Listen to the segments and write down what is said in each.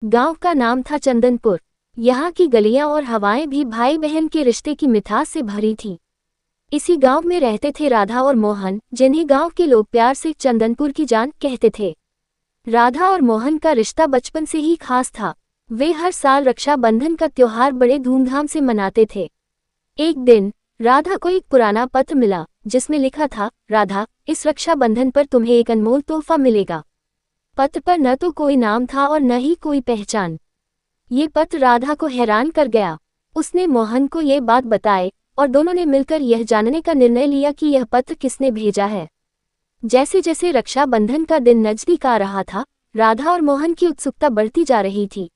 गांव का नाम था चंदनपुर। यहाँ की गलियां और हवाएं भी भाई बहन के रिश्ते की मिठास से भरी थीं। इसी गांव में रहते थे राधा और मोहन, जिन्हें गांव के लोग प्यार से चंदनपुर की जान कहते थे। राधा और मोहन का रिश्ता बचपन से ही खास था। वे हर साल रक्षाबंधन का त्योहार बड़े धूमधाम से मनाते थे। एक दिन राधा को एक पुराना पत्र मिला, जिसमें लिखा था, राधा, इस रक्षाबंधन पर तुम्हें एक अनमोल तोहफा मिलेगा। पत्र पर न तो कोई नाम था और न ही कोई पहचान। ये पत्र राधा को हैरान कर गया। उसने मोहन को ये बात बताई और दोनों ने मिलकर यह जानने का निर्णय लिया कि यह पत्र किसने भेजा है। जैसे जैसे रक्षाबंधन का दिन नजदीक आ रहा था, राधा और मोहन की उत्सुकता बढ़ती जा रही थी।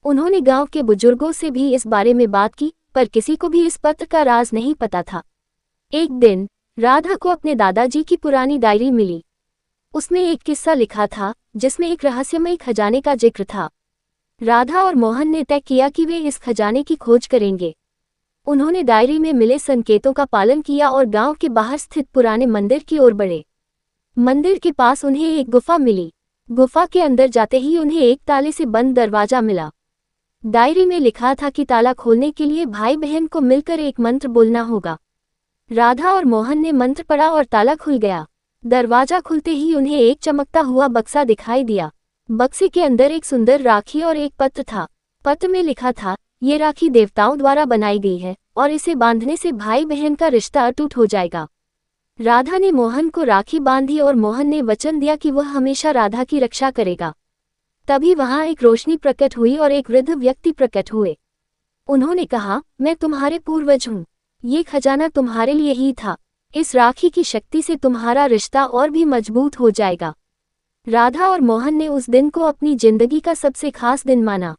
उन्होंने गांव के बुजुर्गों से भी इस बारे में बात की, पर किसी को भी इस पत्र का राज नहीं पता था। एक दिन राधा को अपने दादाजी की पुरानी डायरी मिली। उसमें एक किस्सा लिखा था, जिसमें एक रहस्यमय खजाने का जिक्र था। राधा और मोहन ने तय किया कि वे इस खजाने की खोज करेंगे। उन्होंने डायरी में मिले संकेतों का पालन किया और गांव के बाहर स्थित पुराने मंदिर की ओर बढ़े। मंदिर के पास उन्हें एक गुफा मिली। गुफा के अंदर जाते ही उन्हें एक ताले से बंद दरवाजा मिला। डायरी में लिखा था कि ताला खोलने के लिए भाई बहन को मिलकर एक मंत्र बोलना होगा। राधा और मोहन ने मंत्र पढ़ा और ताला खुल गया। दरवाजा खुलते ही उन्हें एक चमकता हुआ बक्सा दिखाई दिया। बक्से के अंदर एक सुंदर राखी और एक पत्र था। पत्र में लिखा था, ये राखी देवताओं द्वारा बनाई गई है और इसे बांधने से भाई बहन का रिश्ता अटूट हो जाएगा। राधा ने मोहन को राखी बांधी और मोहन ने वचन दिया कि वह हमेशा राधा की रक्षा करेगा। तभी वहां एक रोशनी प्रकट हुई और एक वृद्ध व्यक्ति प्रकट हुए। उन्होंने कहा, मैं तुम्हारे पूर्वज हूँ। ये खजाना तुम्हारे लिए ही था। इस राखी की शक्ति से तुम्हारा रिश्ता और भी मजबूत हो जाएगा। राधा और मोहन ने उस दिन को अपनी जिंदगी का सबसे खास दिन माना।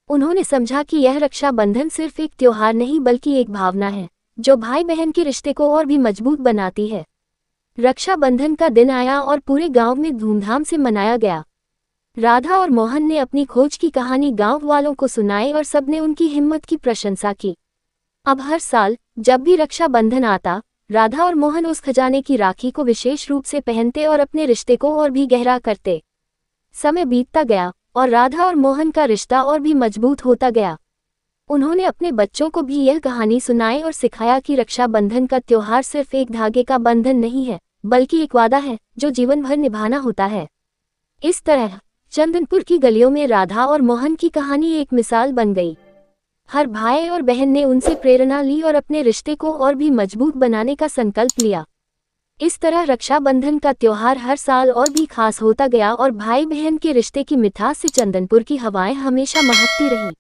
उन्होंने समझा कि यह रक्षाबंधन सिर्फ एक त्योहार नहीं बल्कि एक भावना है, जो भाई बहन के रिश्ते को और भी मजबूत बनाती है। रक्षाबंधन का दिन आया और पूरे गांव में धूमधाम से मनाया गया। राधा और मोहन ने अपनी खोज की कहानी गांव वालों को सुनाई और सबने उनकी हिम्मत की प्रशंसा की। अब हर साल जब भी रक्षाबंधन आता, राधा और मोहन उस खजाने की राखी को विशेष रूप से पहनते और अपने रिश्ते को और भी गहरा करते। समय बीतता गया और राधा और मोहन का रिश्ता और भी मजबूत होता गया। उन्होंने अपने बच्चों को भी यह कहानी सुनाई और सिखाया कि रक्षाबंधन का त्योहार सिर्फ एक धागे का बंधन नहीं है, बल्कि एक वादा है जो जीवन भर निभाना होता है। इस तरह चंदनपुर की गलियों में राधा और मोहन की कहानी एक मिसाल बन गई। हर भाई और बहन ने उनसे प्रेरणा ली और अपने रिश्ते को और भी मजबूत बनाने का संकल्प लिया। इस तरह रक्षाबंधन का त्योहार हर साल और भी खास होता गया और भाई बहन के रिश्ते की मिठास से चंदनपुर की हवाएं हमेशा महकती रहीं।